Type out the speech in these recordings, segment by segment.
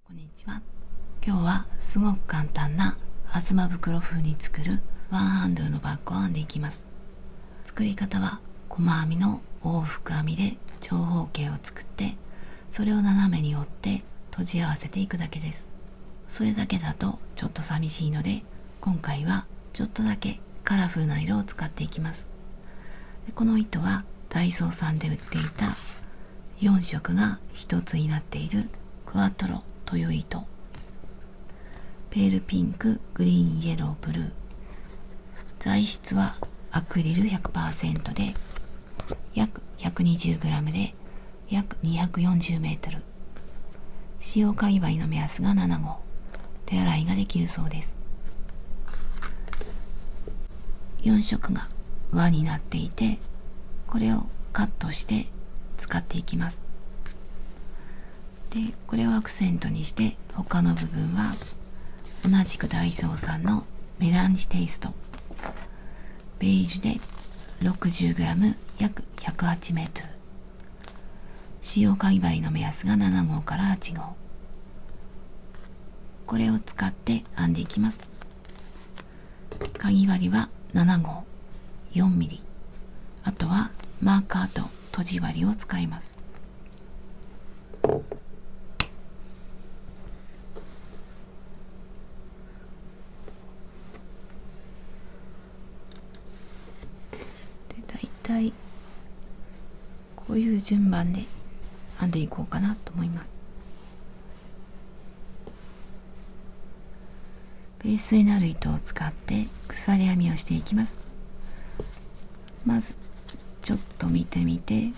こんにちは。今日はすごく簡単な東袋風に作るワンハンドルのバッグを編んでいきます。作り方は細編みの往復編みで長方形を作って、それを斜めに折って閉じ合わせていくだけです。それだけだとちょっと寂しいので、今回はちょっとだけカラフルな色を使っていきます。この糸はダイソーさんで売っていた4色が1つになっているクワトロという糸、ペールピンク、グリーンイエロー、ブルー、材質はアクリル 100% で約 120g で約240メートル、使用界隈の目安が7号、手洗いができるそうです。4色が輪になっていて、これをカットして使っていきます。で、これをアクセントにして、他の部分は同じくダイソーさんのメランジテイスト、ベージュで 60g 約108メートル、使用界隈の目安が7号から8号、これを使って編んでいきます。かぎ針は7号 4mm、 あとはマーカーととじ針を使います。だいたいこういう順番で編んでいこうかなと思います。ベースになる糸を使って鎖編みをしていきます。まずちょっと見てみて、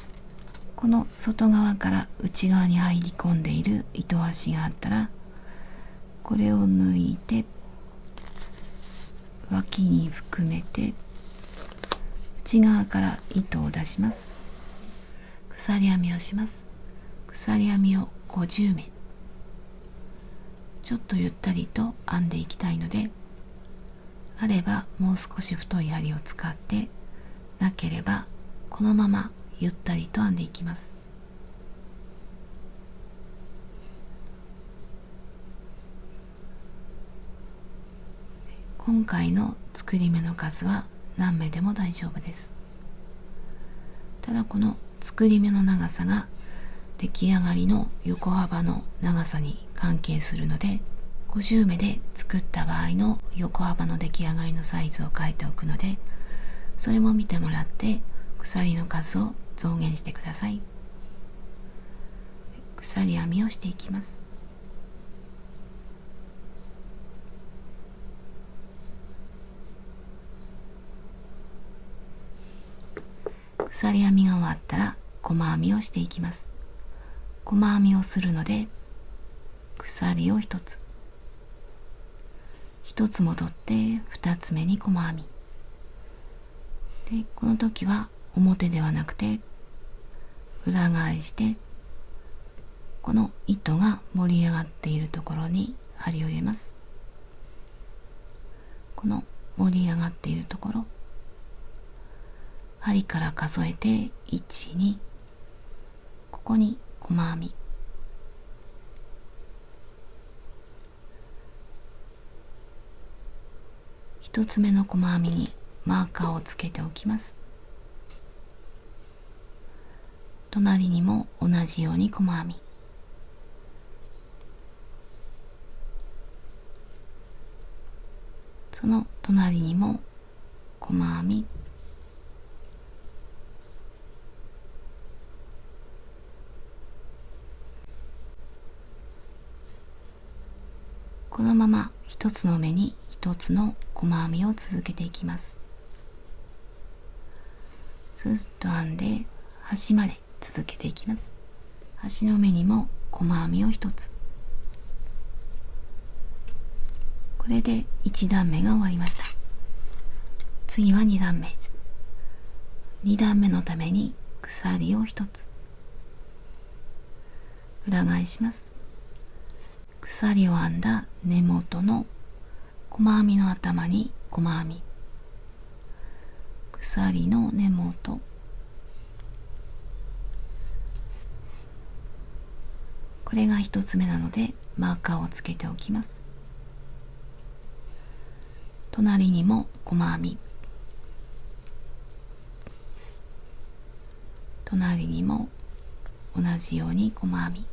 この外側から内側に入り込んでいる糸端があったら、これを抜いて脇に含めて内側から糸を出します。鎖編みをします。鎖編みを50目、ちょっとゆったりと編んでいきたいので、あればもう少し太い針を使って、なければこのままゆったりと編んでいきます。今回の作り目の数は何目でも大丈夫です。ただこの作り目の長さが出来上がりの横幅の長さに関係するので、50目で作った場合の横幅の出来上がりのサイズを書いておくので、それも見てもらって鎖の数を増減してください。鎖編みをしていきます。鎖編みが終わったら細編みをしていきます。細編みをするので、鎖を1つ、1つ戻って2つ目に細編みで、この時は表ではなくて裏返して、この糸が盛り上がっているところに針を入れます。この盛り上がっているところ、針から数えて1、2、ここに細編み、1つ目の細編みにマーカーをつけておきます。隣にも同じように細編み、その隣にも細編み、このまま一つの目に一つの細編みを続けていきます。ずっと編んで端まで続けていきます。端の目にも細編みを一つ。これで1段目が終わりました。次は2段目。2段目のために鎖を一つ。裏返します。鎖を編んだ根元の細編みの頭に細編み、鎖の根元、これが1つ目なのでマーカーをつけておきます。隣にも細編み、隣にも同じように細編み、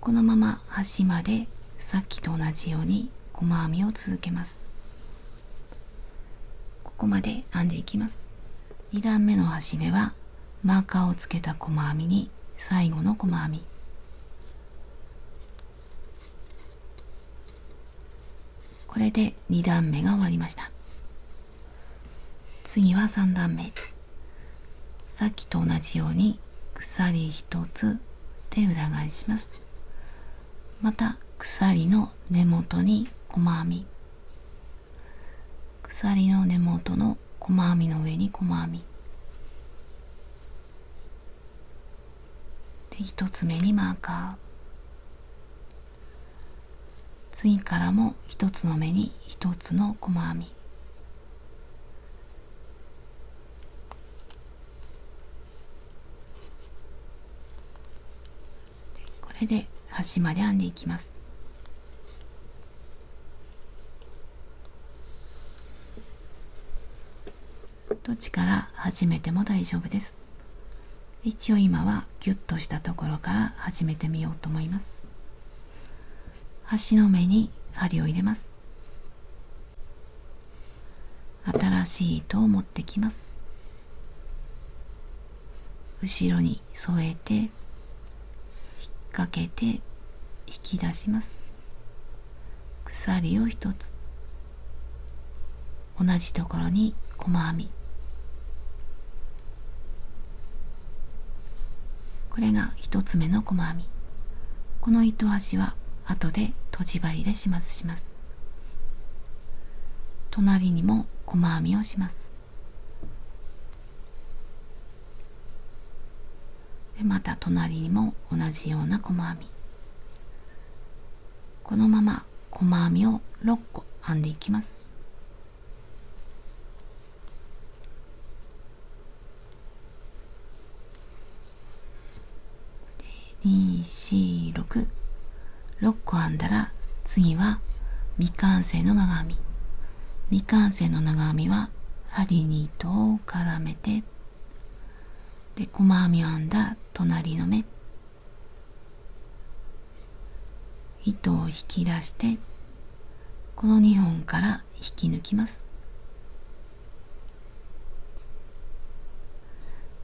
このまま端までさっきと同じように細編みを続けます。ここまで編んでいきます。2段目の端ではマーカーをつけた細編みに最後の細編み、これで2段目が終わりました。次は3段目、さっきと同じように鎖1つで裏返します。また鎖の根元に細編み、鎖の根元の細編みの上に細編みで、1つ目にマーカー、次からも1つの目に1つの細編みで、これで端まで編んでいきます。どっちから始めても大丈夫です。一応今はギュッとしたところから始めてみようと思います。端の目に針を入れます。新しい糸を持ってきます。後ろに添えて引っ掛けて引き出します。鎖を1つ、同じところに細編み、これが1つ目の細編み。この糸端は後でとじ針で始末します。隣にも細編みをします。でまた隣にも同じような細編み、このまま細編みを6個編んでいきます。2、4、6、6個編んだら、次は未完成の長編み。未完成の長編みは針に糸を絡めて、で細編みを編んだ隣の目、糸を引き出して、この2本から引き抜きます。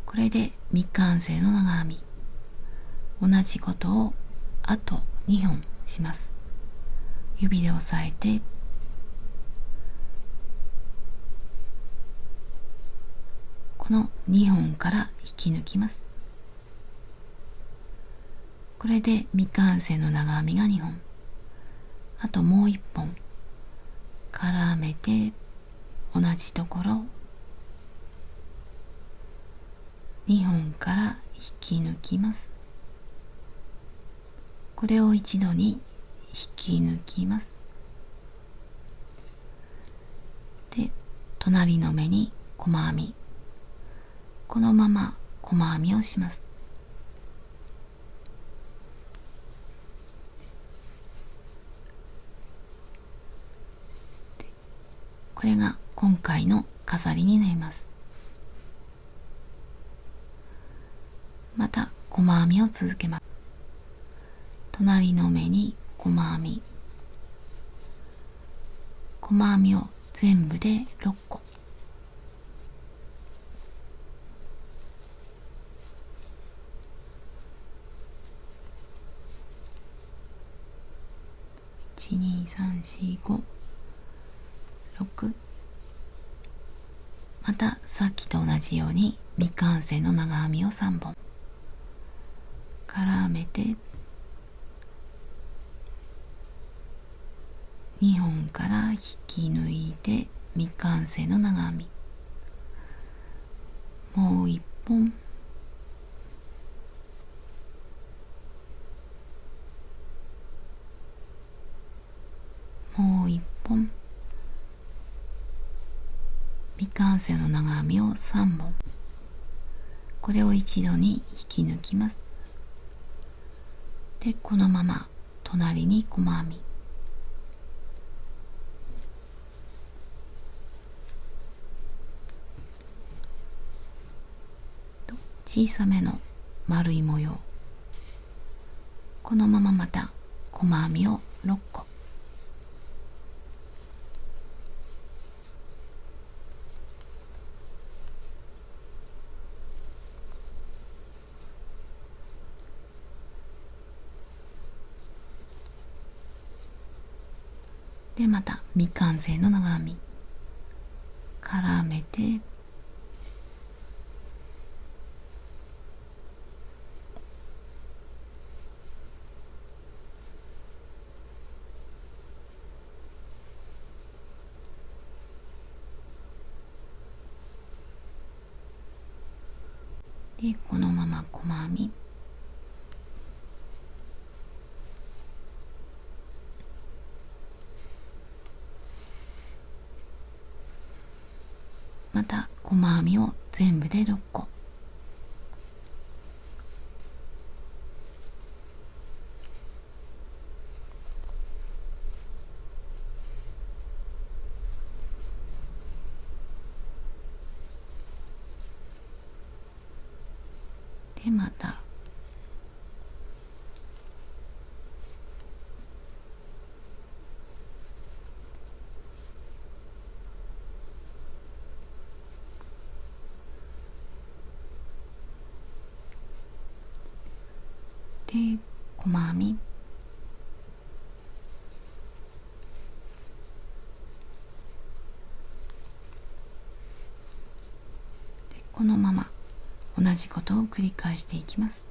これで未完成の長編み。同じことをあと2本します。指で押さえて、この2本から引き抜きます。これで未完成の長編みが2本。あともう1本絡めて、同じところ2本から引き抜きます。これを一度に引き抜きます。で、隣の目に細編み、このまま細編みをします。で、これが今回の飾りになります。また細編みを続けます。隣の目に細編み、細編みを全部で6個、1、2、3、4、5、6、またさっきと同じように未完成の長編みを3本絡めて、2本から引き抜いて未完成の長編み、もう1本、もう1本、未完成の長編みを3本、これを一度に引き抜きます。でこのまま隣に細編み、小さめの丸い模様、このまままた細編みを6個、でまた未完成の長編み絡めて、でこのまま細編み、また細編みを全部で6個、でまたで細編み、でこのまま同じことを繰り返していきます。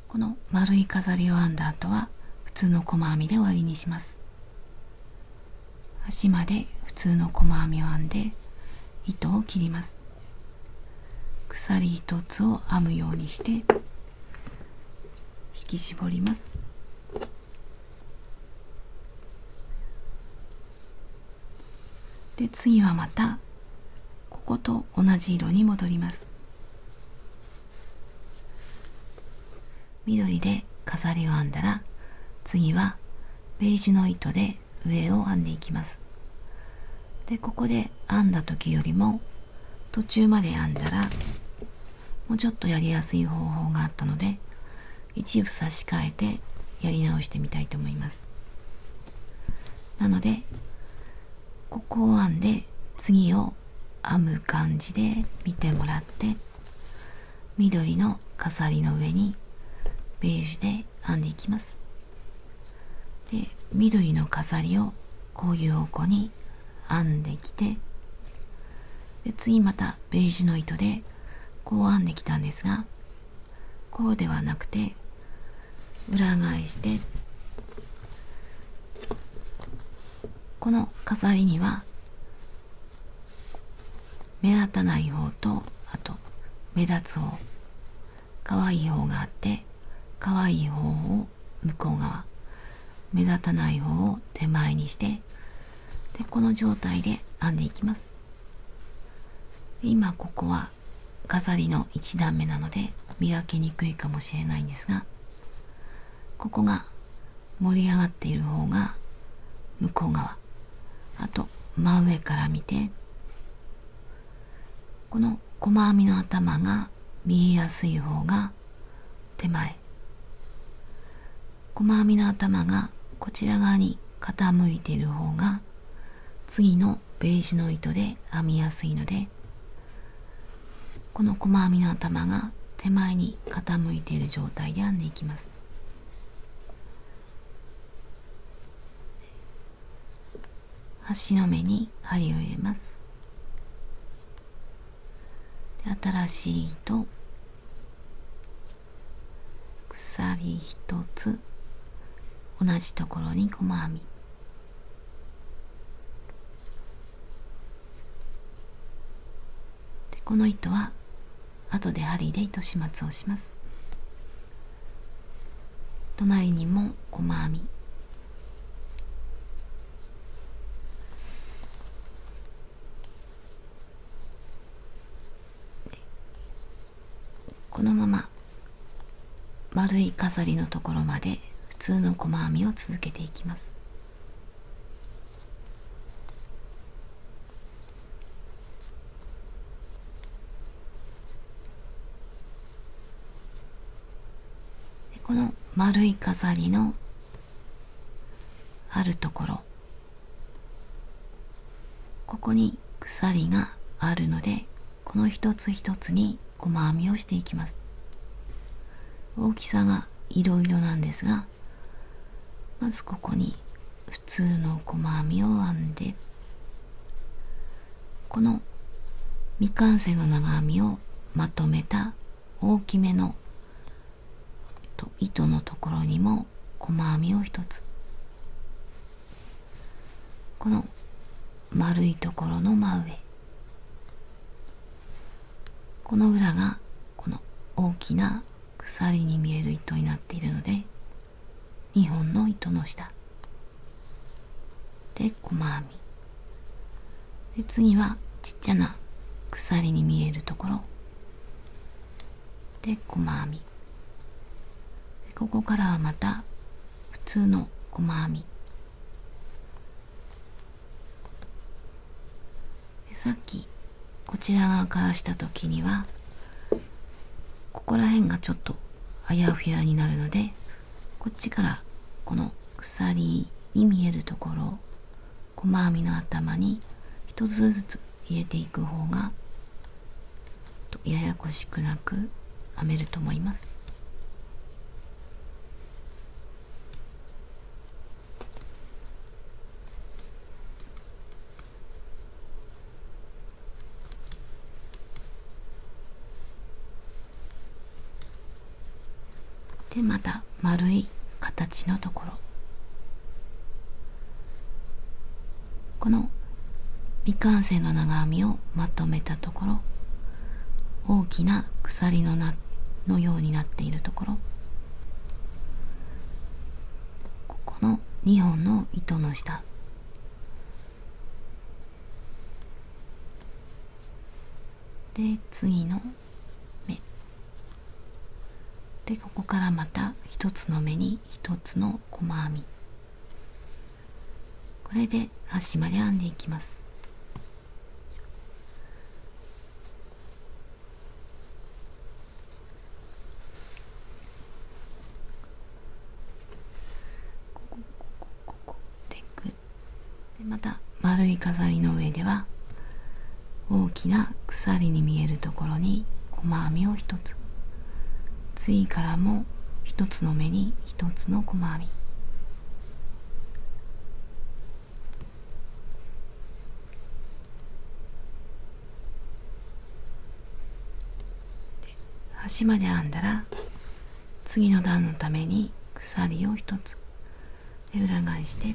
この丸い飾りを編んだ後は普通の細編みで終わりにします。端まで普通の細編みを編んで糸を切ります。鎖一つを編むようにして引き絞ります。で次はまたここと同じ色に戻ります。緑で飾りを編んだら、次はベージュの糸で上を編んでいきます。でここで編んだ時よりも途中まで編んだらもうちょっとやりやすい方法があったので、一部差し替えてやり直してみたいと思います。なのでここを編んで次を編む感じで見てもらって、緑の飾りの上にベージュで編んでいきます。で緑の飾りをこういう方向に編んできて、で次またベージュの糸でこう編んできたんですが、こうではなくて裏返して、この飾りには目立たない方と、あと目立つ方、可愛い方があって、可愛い方を向こう側、目立たない方を手前にして、でこの状態で編んでいきます。今ここは飾りの1段目なので見分けにくいかもしれないんですが、ここが盛り上がっている方が向こう側、あと真上から見てこの細編みの頭が見えやすい方が手前、細編みの頭がこちら側に傾いている方が次のベージュの糸で編みやすいので、この細編みの頭が手前に傾いている状態で編んでいきます。端の目に針を入れます。で新しい糸、鎖一つ同じところに細編みで、この糸は後で針で糸始末をします。隣にも細編みこのまま丸い飾りのところまで普通の細編みを続けていきます。でこの丸い飾りのあるところ、ここに鎖があるので、この一つ一つに細編みをしていきます。大きさがいろいろなんですが、まずここに普通の細編みを編んで、この未完成の長編みをまとめた大きめの糸のところにも細編みを一つ、この丸いところの真上、この裏がこの大きな鎖に見える糸になっているので、2本の糸の下で細編みで、次はちっちゃな鎖に見えるところで細編みで、ここからはまた普通の細編みで、さっきこちら側からした時にはここら辺がちょっとあやふやになるので、こっちからこの鎖に見えるところを細編みの頭に一つずつ入れていく方がややこしくなく編めると思います。で、また丸い形のところ、この未完成の長編みをまとめたところ、大きな鎖のようになっているところ、ここの2本の糸の下で、次の目で、ここからまた一つの目に一つの細編み、これで端まで編んでいきます。ここでまた丸い飾りの上では大きな鎖に見えるところに細編みを一つ、次からも一つの目に一つの細編みで、端まで編んだら次の段のために鎖を一つで裏返して、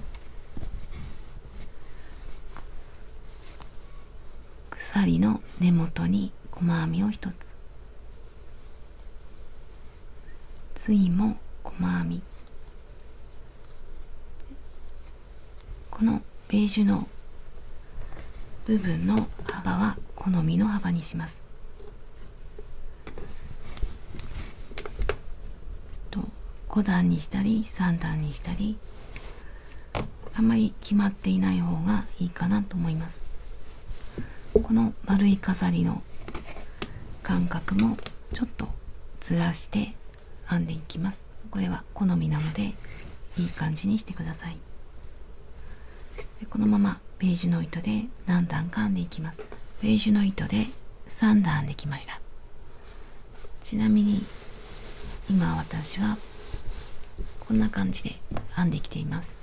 鎖の根元に細編みを一つ、次も細編み、このベージュの部分の幅は好みの幅にします。5段にしたり3段にしたり、あんまり決まっていない方がいいかなと思います。この丸い飾りの間隔もちょっとずらして編んでいきます。これは好みなのでいい感じにしてください。でこのままベージュの糸で何段か編んでいきます。ベージュの糸で3段編んできました。ちなみに今私はこんな感じで編んできています。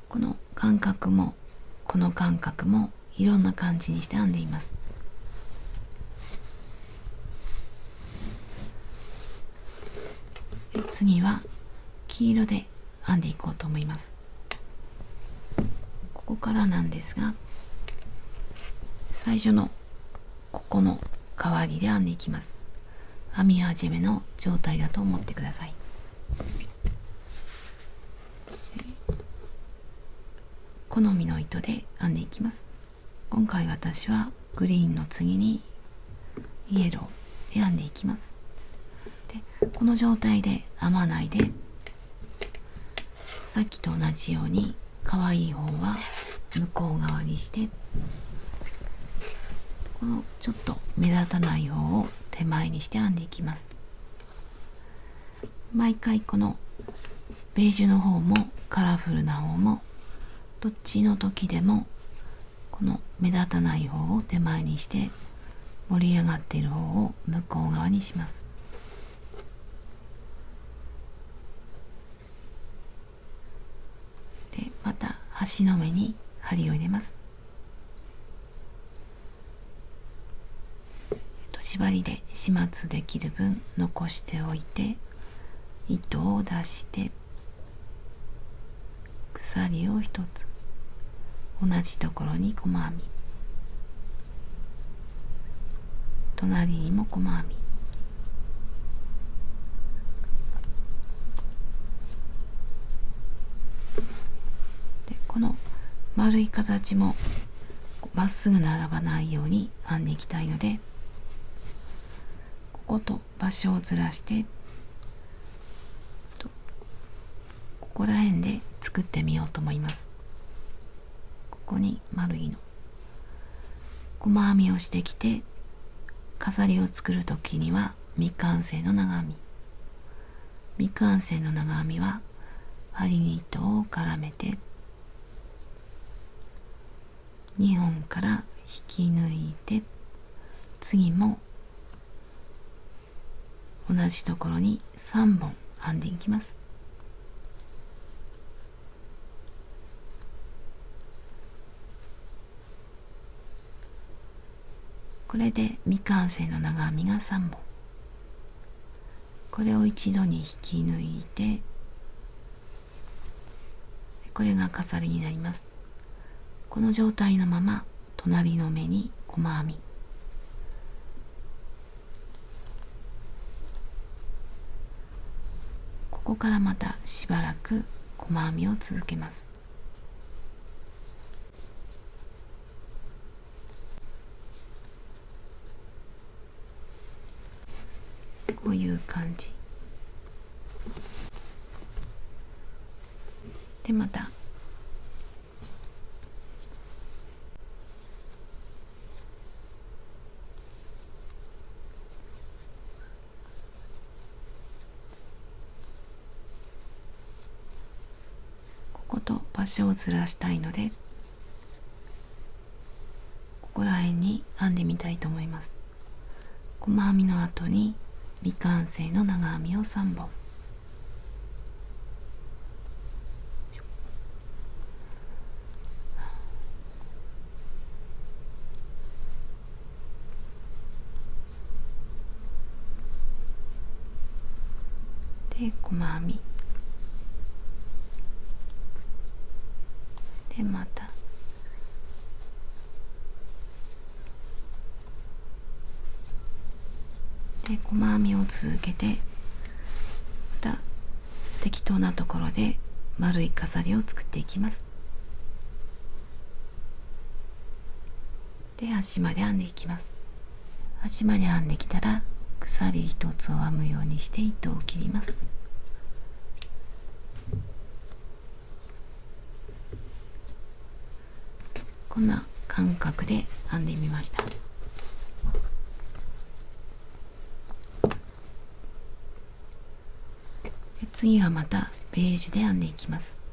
この間隔もこの間隔もいろんな感じにして編んでいます。で次は黄色で編んでいこうと思います。ここからなんですが、最初のここの代わりで編んでいきます。編み始めの状態だと思ってください。好みの糸で編んでいきます。今回私はグリーンの次にイエローで編んでいきます。でこの状態で編まないで、さっきと同じように可愛い方は向こう側にして、このちょっと目立たない方を手前にして編んでいきます。毎回このベージュの方もカラフルな方もどっちの時でもこの目立たない方を手前にして、盛り上がっている方を向こう側にします。でまた端の目に針を入れます。縛りで始末できる分残しておいて、糸を出して鎖を一つ、同じところに細編み、隣にも細編み、でこの丸い形もまっすぐ並ばないように編んでいきたいので、ここと場所をずらしてここら辺で作ってみようと思います。ここに丸いの細編みをしてきて、飾りを作るときには未完成の長編み、未完成の長編みは針に糸を絡めて2本から引き抜いて、次も同じところに3本編んでいきます。これで未完成の長編みが3本。これを一度に引き抜いて、これが飾りになります。この状態のまま隣の目に細編み、ここからまたしばらく細編みを続けます。こういう感じで、またここと場所をずらしたいので、ここら辺に編んでみたいと思います。細編みの後に未完成の長編みを3本、で細編みで、またで細編みを続けて、また適当なところで丸い飾りを作っていきます。で端まで編んでいきます。端まで編んできたら鎖一つを編むようにして糸を切ります。こんな感覚で編んでみました。で次はまたベージュで編んでいきます。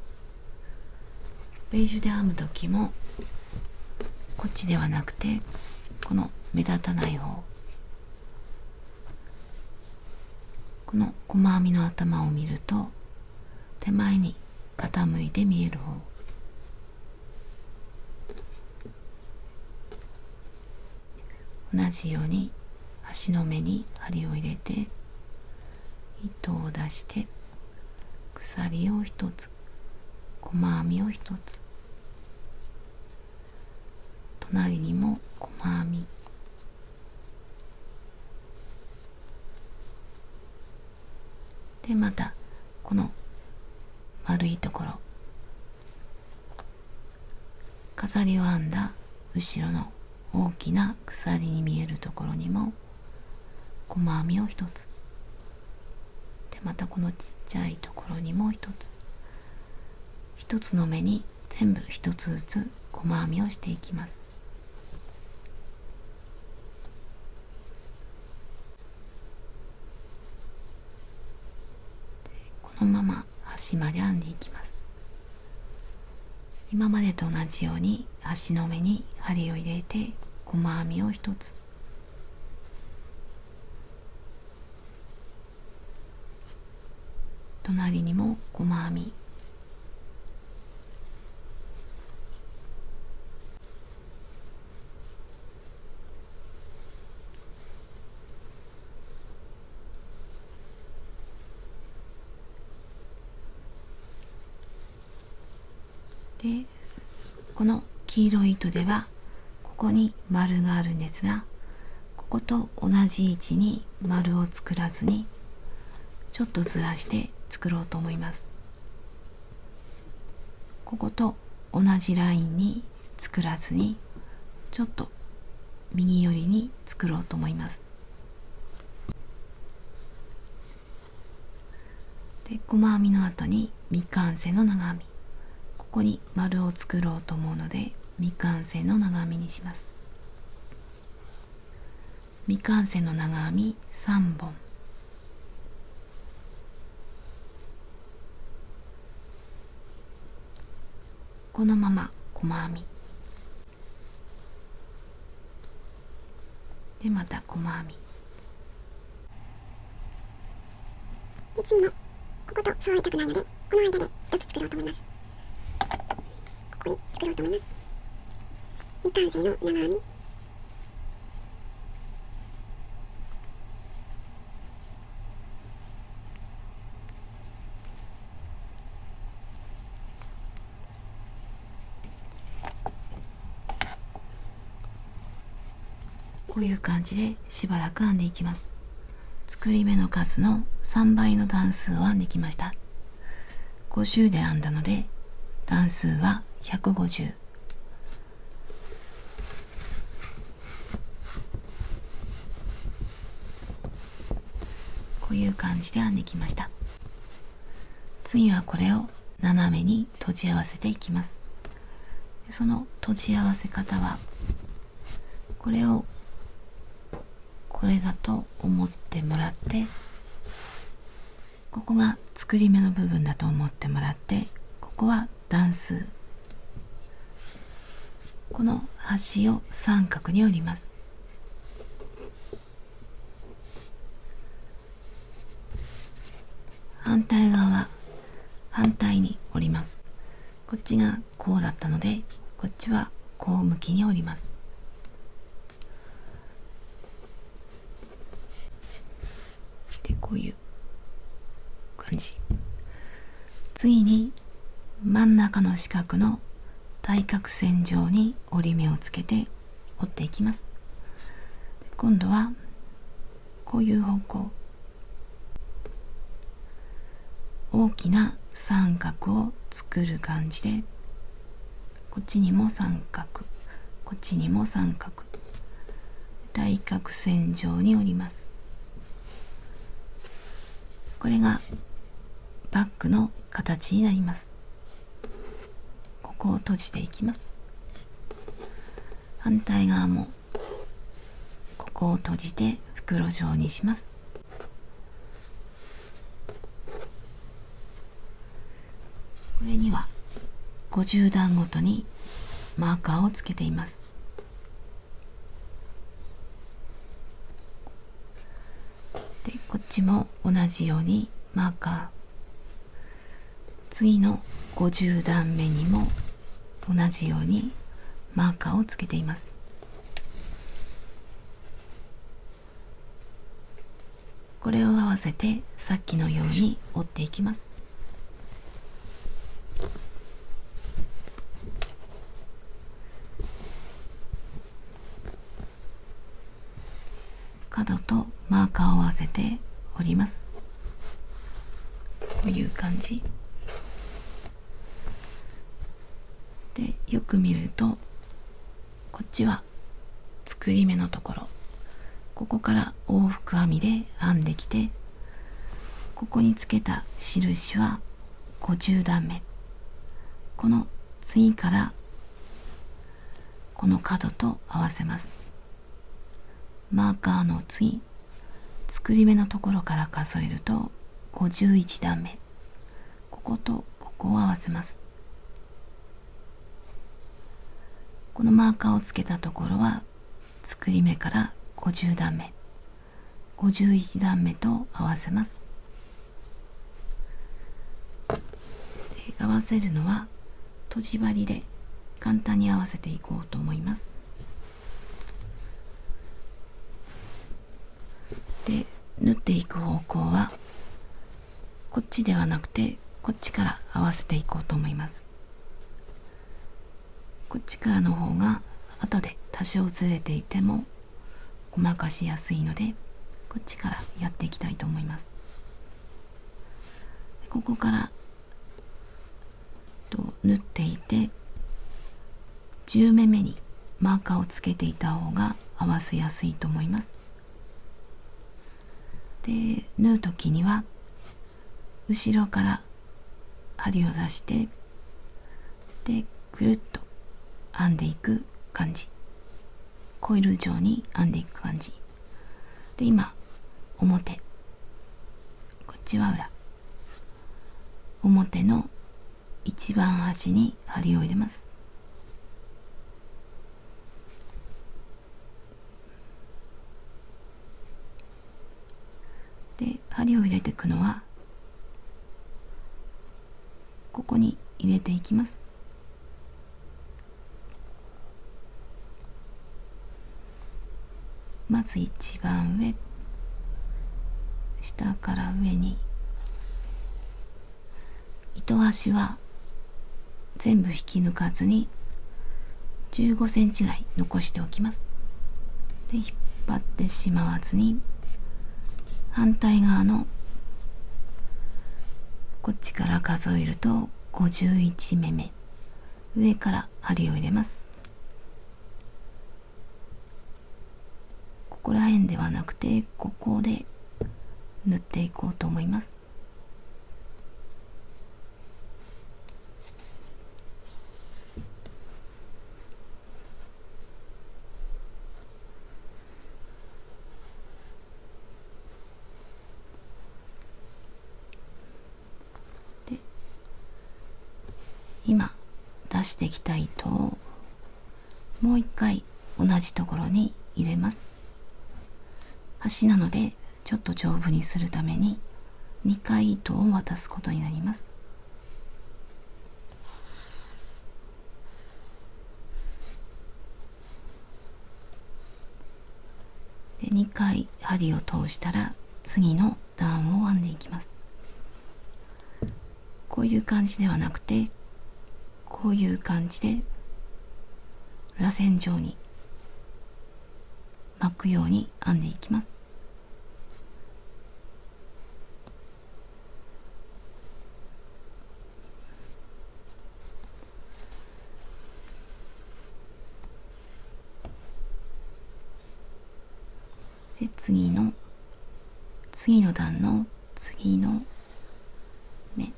ベージュで編む時もこっちではなくて、この目立たない方、この細編みの頭を見ると手前に傾いて見える方、同じように足の目に針を入れて糸を出して鎖を一つ、細編みを一つ、隣にも細編み、でまたこの丸いところ、飾りを編んだ後ろの大きな鎖に見えるところにも細編みを一つ、でまたこのちっちゃいところにも一つ、一つの目に全部一つずつ細編みをしていきます。このまま端まで編んでいきます。今までと同じように端の目に針を入れて細編みを一つ、隣にも細編み、でこの黄色い糸ではここに丸があるんですが、ここと同じ位置に丸を作らずにちょっとずらして作ろうと思います。ここと同じラインに作らずにちょっと右寄りに作ろうと思います。で細編みの後に未完成の長編み、ここに丸を作ろうと思うので未完成の長編みにします。未完成の長編み3本、このまま細編みでまた細編みで次もここと揃えたくないのでこの間で一つ作ろうと思います。ここに作ろうと思います。未完成の長編み、こういう感じでしばらく編んでいきます。作り目の数の3倍の段数を編んできました。50で編んだので段数は150。こういう感じで編んできました。次はこれを斜めに閉じ合わせていきます。その閉じ合わせ方はこれをこれだと思ってもらって、ここが作り目の部分だと思ってもらって、ここは段数、この端を三角に折ります。反対側は反対に折ります。こっちがこうだったのでこっちはこう向きに折ります。でこういう感じ。次に真ん中の四角の対角線上に折り目をつけて折っていきます。今度はこういう方向、大きな三角を作る感じで、こっちにも三角、こっちにも三角、対角線上に折ります。これがバッグの形になります。ここを閉じていきます。反対側もここを閉じて袋状にします。これには50段ごとにマーカーをつけています。でこっちも同じようにマーカー、次の50段目にも同じようにマーカーをつけています。これを合わせてさっきのように折っていきます。角とマーカーを合わせて折ります。こういう感じで、よく見るとこっちは作り目のところ、ここから往復編みで編んできて、ここにつけた印は50段目。この次からこの角と合わせます。マーカーの次、作り目のところから数えると51段目。こことここを合わせます。このマーカーをつけたところは作り目から50段目、51段目と合わせます。で、合わせるのはとじ針で簡単に合わせていこうと思います。で、縫っていく方向はこっちではなくてこっちから合わせていこうと思います。こっちからの方が後で多少ずれていてもごまかしやすいので、こっちからやっていきたいと思います。ここから縫っていて、10目目にマーカーをつけていた方が合わせやすいと思います。で、縫う時には後ろから針を出して、でくるっと編んでいく感じ、コイル状に編んでいく感じで、今表、こっちは裏、表の一番端に針を入れます。で、針を入れていくのはここに入れていきます。まず一番上、下から上に、糸端は全部引き抜かずに15センチぐらい残しておきます。で、引っ張ってしまわずに反対側のこっちから数えると51目目、上から針を入れます。ここら辺ではなくてここで縫っていこうと思います。で、今出してきた糸をもう一回同じところに入れます。端なのでちょっと丈夫にするために2回糸を渡すことになります。で、2回針を通したら次の段を編んでいきます。こういう感じではなくて、こういう感じで螺旋状に巻くように編んでいきます。で、次の段の次の目、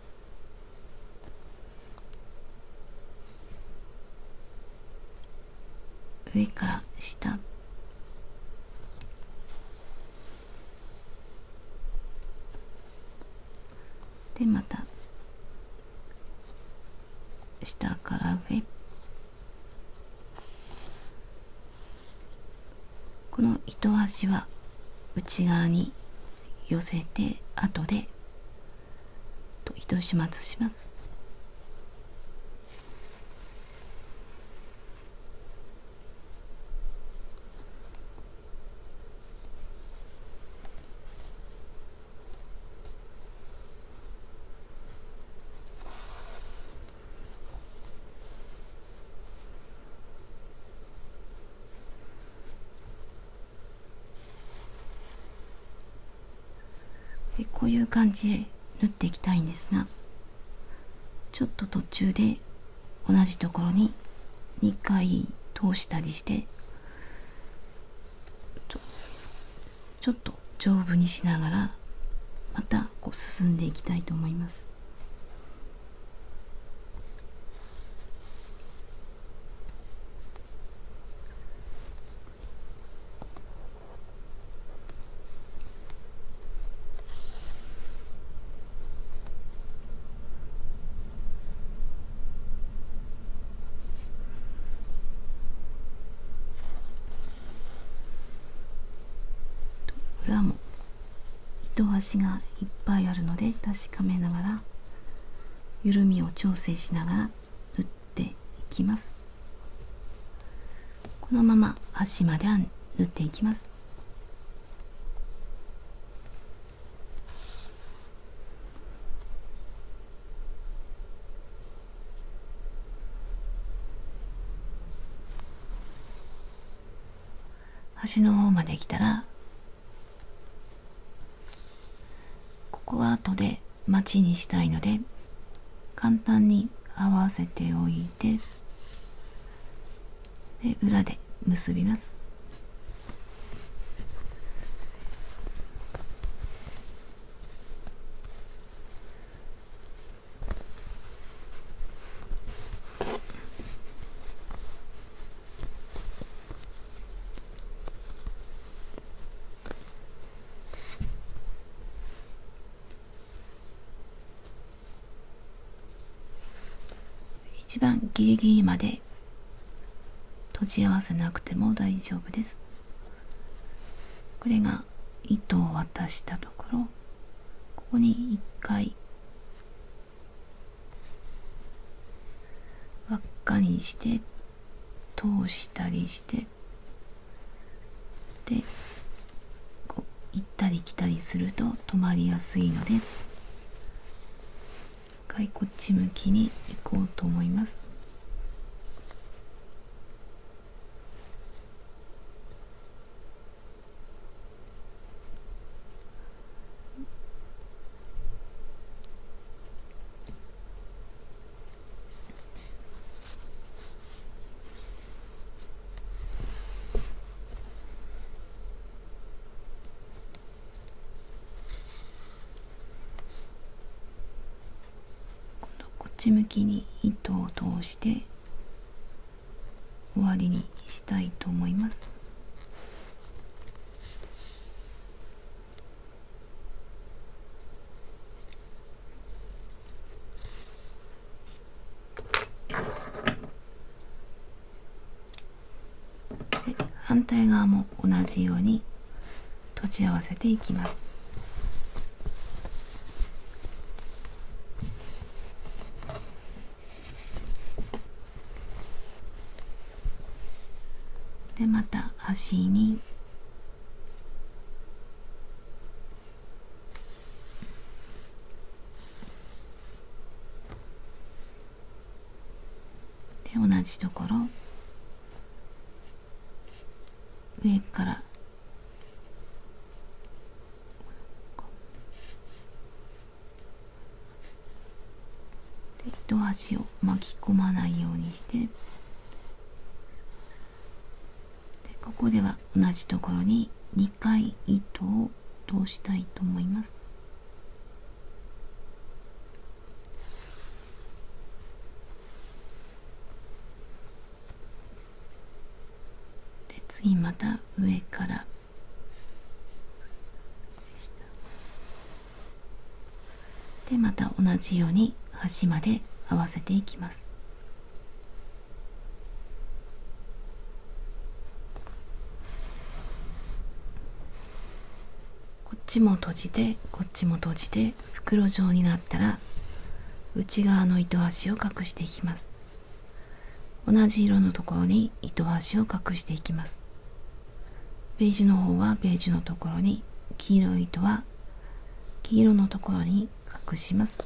上から下、でまた下から上、この糸端は内側に寄せて後で糸始末します。こういう感じで縫っていきたいんですが、ちょっと途中で同じところに2回通したりして、ちょっと丈夫にしながらまたこう進んでいきたいと思います。裏も糸端がいっぱいあるので確かめながら緩みを調整しながら縫っていきます。このまま端までは縫っていきます。端の方まで来たら、ここは後で待ちにしたいので簡単に合わせておいて、で裏で結びます。一番ギリギリまで閉じ合わせなくても大丈夫です。これが糸を渡したところ、ここに一回輪っかにして通したりして、でこう行ったり来たりすると止まりやすいので、一回こっち向きに行こうと思います。こっち向きに糸を通して終わりにしたいと思います。で反対側も同じように閉じ合わせていきます。でまた端にで同じところ上からで糸端を巻き込まないようにして、でここでは同じところに2回糸を通したいと思います。で次また上からでまた同じように端まで合わせていきます。こっちも閉じてこっちも閉じて袋状になったら内側の糸端を隠していきます。同じ色のところに糸端を隠していきます。ベージュの方はベージュのところに、黄色い糸は黄色のところに隠します。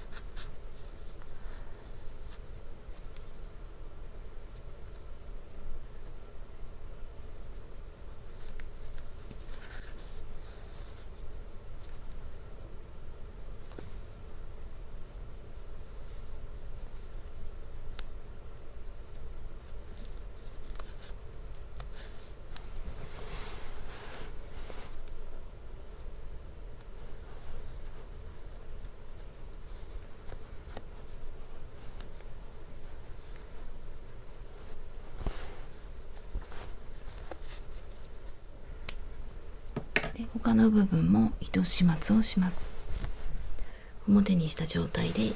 他の部分も糸始末をします。表にした状態で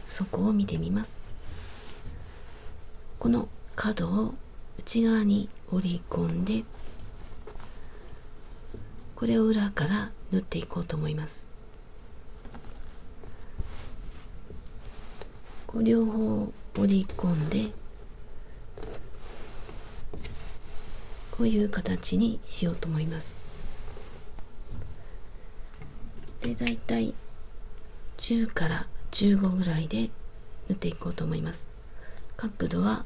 底を見てみます。この角を内側に折り込んで、これを裏から縫っていこうと思います。両方折り込んで、こういう形にしようと思います。で、だいたい10から15ぐらいで縫っていこうと思います。角度は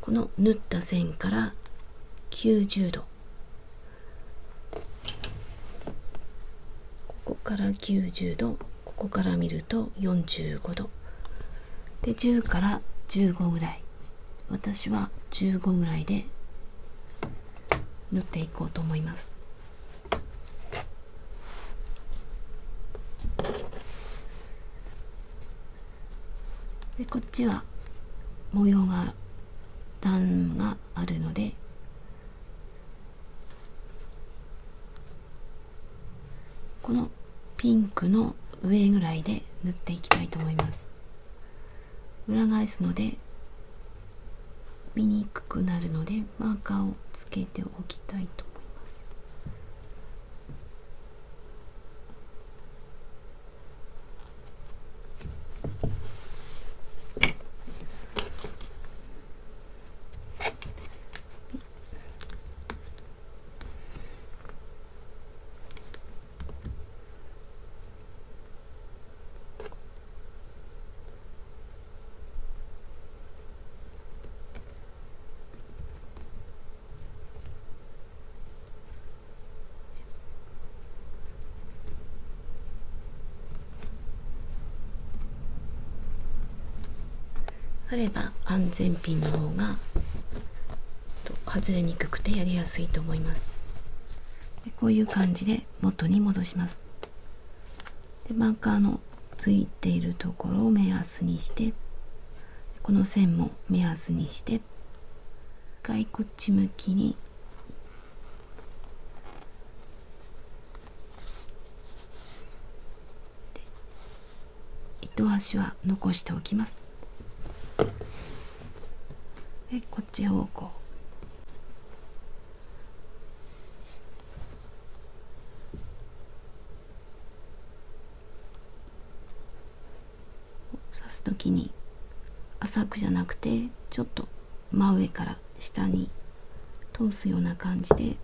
この縫った線から90度、ここから90度、ここから見ると45度で、10から15ぐらい、私は15ぐらいで縫っていこうと思います。で、こっちは模様が段があるので、このピンクの上ぐらいで縫っていきたいと思います。裏返すので見にくくなるので、マーカーをつけておきたいと思います。あれば安全ピンの方が外れにくくてやりやすいと思います。で、こういう感じで元に戻します。で、マーカーのついているところを目安にして、この線も目安にして、一回こっち向きに糸端は残しておきます。で、こっち方向、刺す時に浅くじゃなくて、ちょっと真上から下に通すような感じで、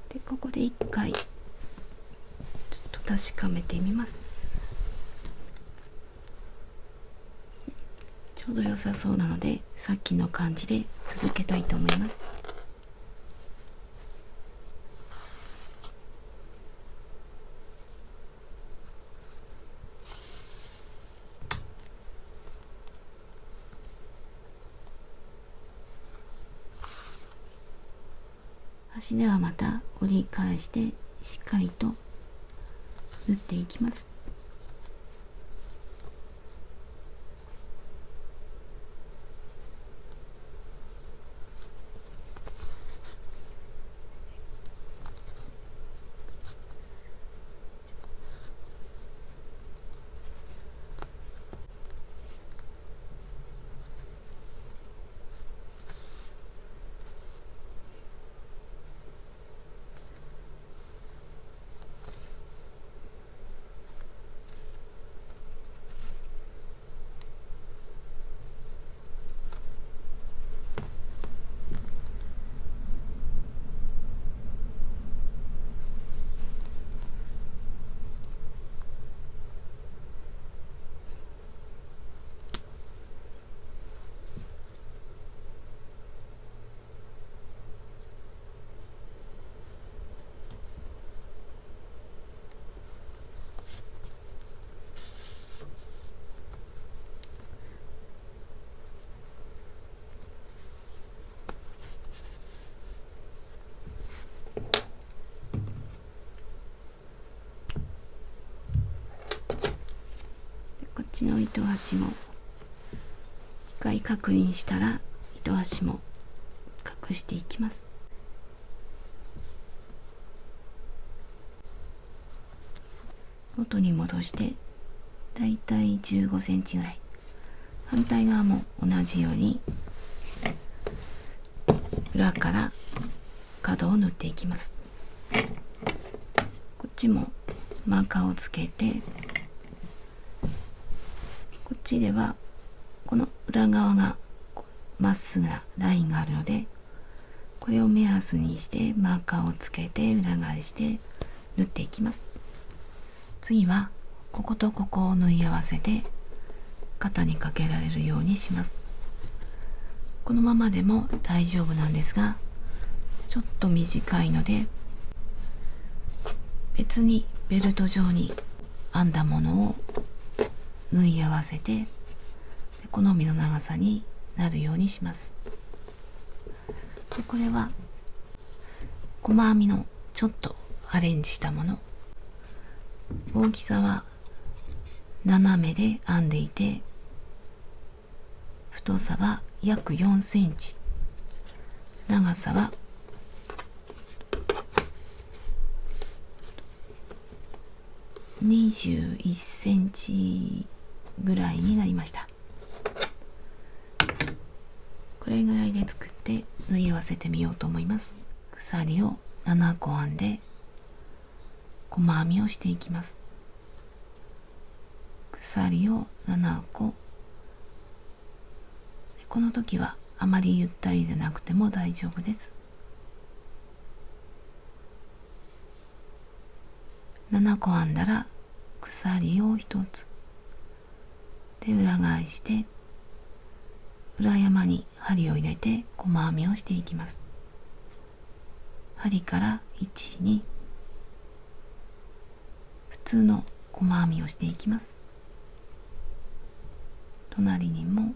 で、ここで一回ちょっと確かめてみます。ちょうど良さそうなので、さっきの感じで続けたいと思います。端ではまた折り返してしっかりと縫っていきます。ちの糸端も一回確認したら糸端も隠していきます。元に戻してだいたい15センチぐらい、反対側も同じように裏から角を縫っていきます。こっちもマーカーをつけて、こっちではこの裏側がまっすぐなラインがあるので、これを目安にしてマーカーをつけて裏返して縫っていきます。次はこことここを縫い合わせて肩にかけられるようにします。このままでも大丈夫なんですが、ちょっと短いので別にベルト状に編んだものを縫い合わせて好みの長さになるようにします。でこれは細編みのちょっとアレンジしたもの、大きさは斜めで編んでいて、太さは約4センチ、長さは21センチぐらいになりました。これぐらいで作って縫い合わせてみようと思います。鎖を7個編んで細編みをしていきます。鎖を7個、この時はあまりゆったりでなくても大丈夫です。7個編んだら鎖を1つで裏返して裏山に針を入れて細編みをしていきます。針から1、2、普通の細編みをしていきます。隣にも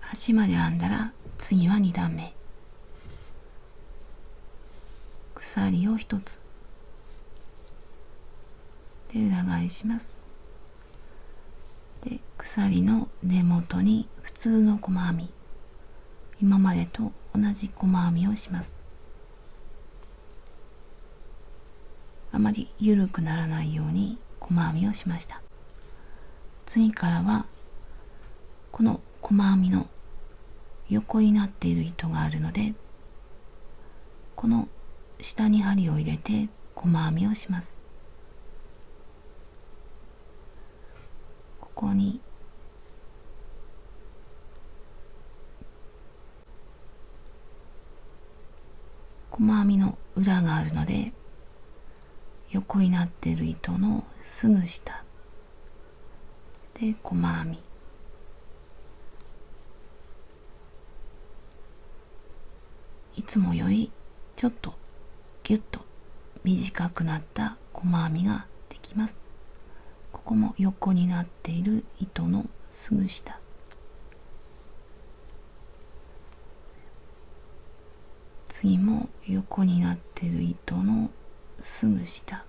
端まで編んだら次は2段目、鎖を1つで裏返します。で鎖の根元に普通の細編み、今までと同じ細編みをします。あまり緩くならないように細編みをしました。次からはこの細編みの横になっている糸があるので、この下に針を入れて細編みをします。ここに細編みの裏があるので、横になっている糸のすぐ下で細編み、いつもよりちょっとギュッと短くなった細編みができます。ここも横になっている糸のすぐ下、次も横になっている糸のすぐ下、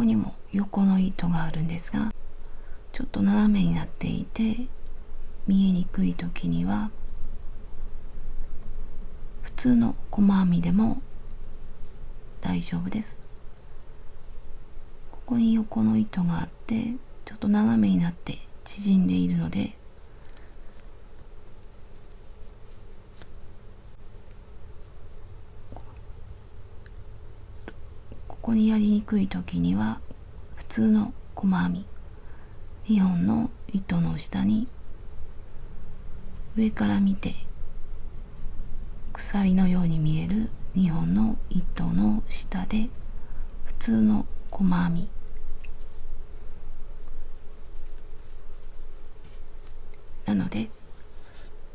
こにも横の糸があるんですが、ちょっと斜めになっていて見えにくい時には普通の細編みでも大丈夫です。ここに横の糸があってちょっと斜めになって縮んでいるので、ここにやりにくい時には普通の細編み2本の糸の下に上から見て鎖のように見える2本の糸の下で普通の細編みなので、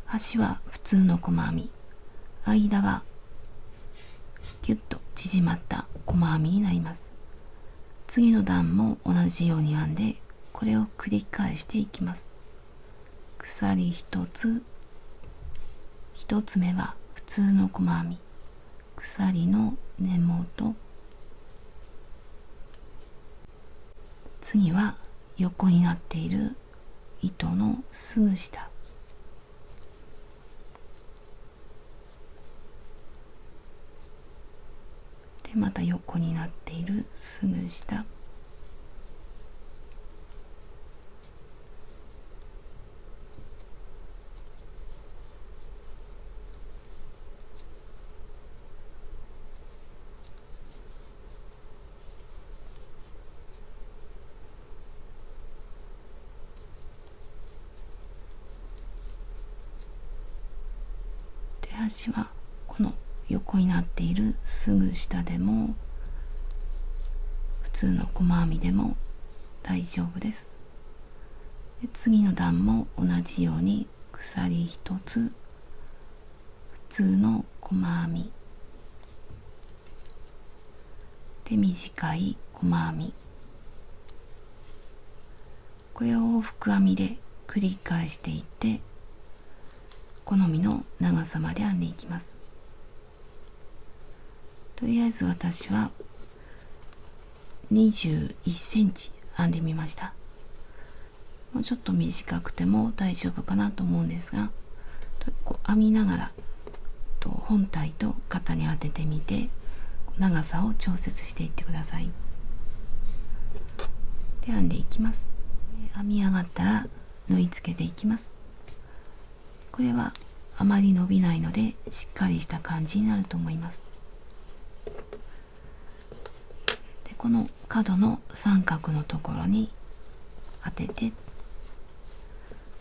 端は普通の細編み、間はギュッと縮まった細編みになります。次の段も同じように編んで、これを繰り返していきます。鎖1つ、1つ目は普通の細編み、鎖の根元、次は横になっている糸のすぐ下、でまた横になっているすぐ下、手端はこの横になっているすぐ下でも普通の細編みでも大丈夫です。で次の段も同じように鎖1つ、普通の細編みで短い細編み、これを往復編みで繰り返していって好みの長さまで編んでいきます。とりあえず私は21センチ編んでみました。もうちょっと短くても大丈夫かなと思うんですが、こう編みながら本体と肩に当ててみて長さを調節していってください。で編んでいきます。編み上がったら縫い付けていきます。これはあまり伸びないのでしっかりした感じになると思います。でこの角の三角のところに当てて、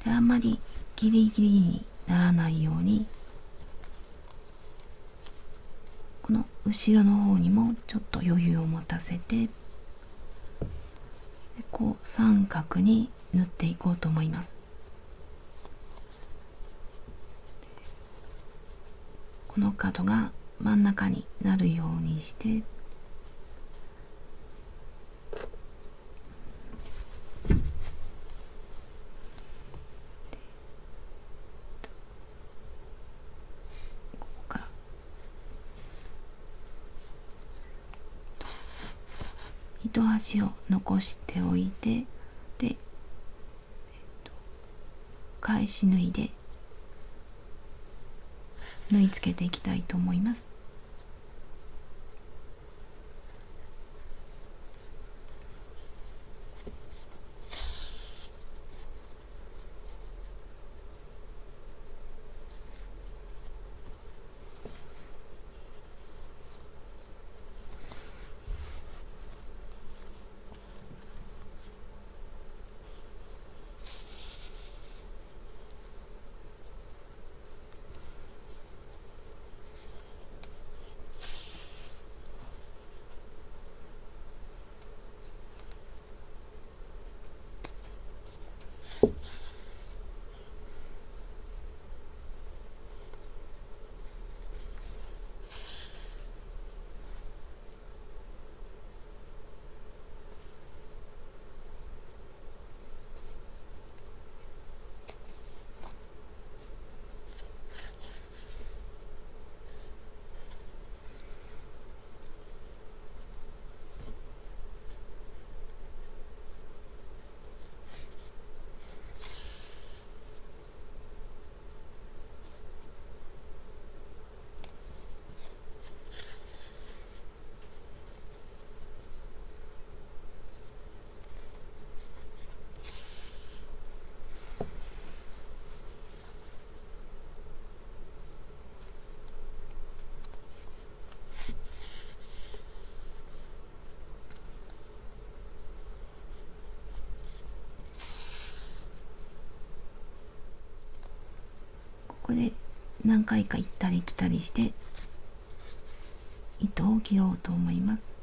であんまりギリギリにならないようにこの後ろの方にもちょっと余裕を持たせて、こう三角に縫っていこうと思います。この角が真ん中になるようにして、ここから糸端を残しておいて、で、返し縫いで縫い付けていきたいと思います。で何回か行ったり来たりして糸を切ろうと思います。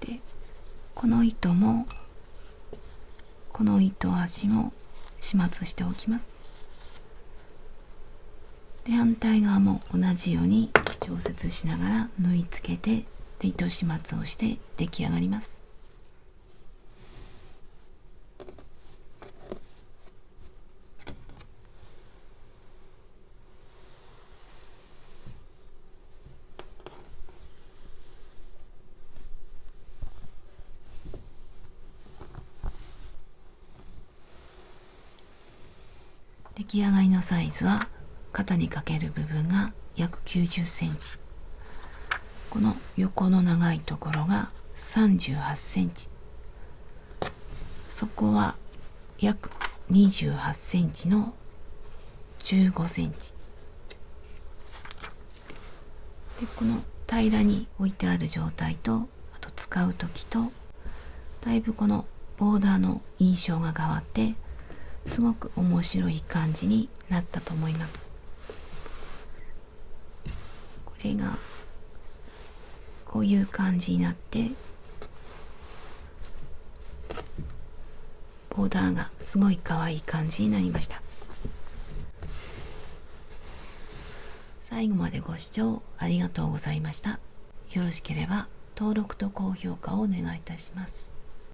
でこの糸もこの糸端も始末しておきます。で反対側も同じように調節しながら縫い付けて、で糸始末をして出来上がります。出来上がりのサイズは肩にかける部分が約90センチ、この横の長いところが38センチ、底は約28センチの15センチで、この平らに置いてある状態と、あと使う時とだいぶこのボーダーの印象が変わって、すごく面白い感じになったと思います。これがこういう感じになって、ボーダーがすごい可愛い感じになりました。最後までご視聴ありがとうございました。よろしければ登録と高評価をお願いいたします。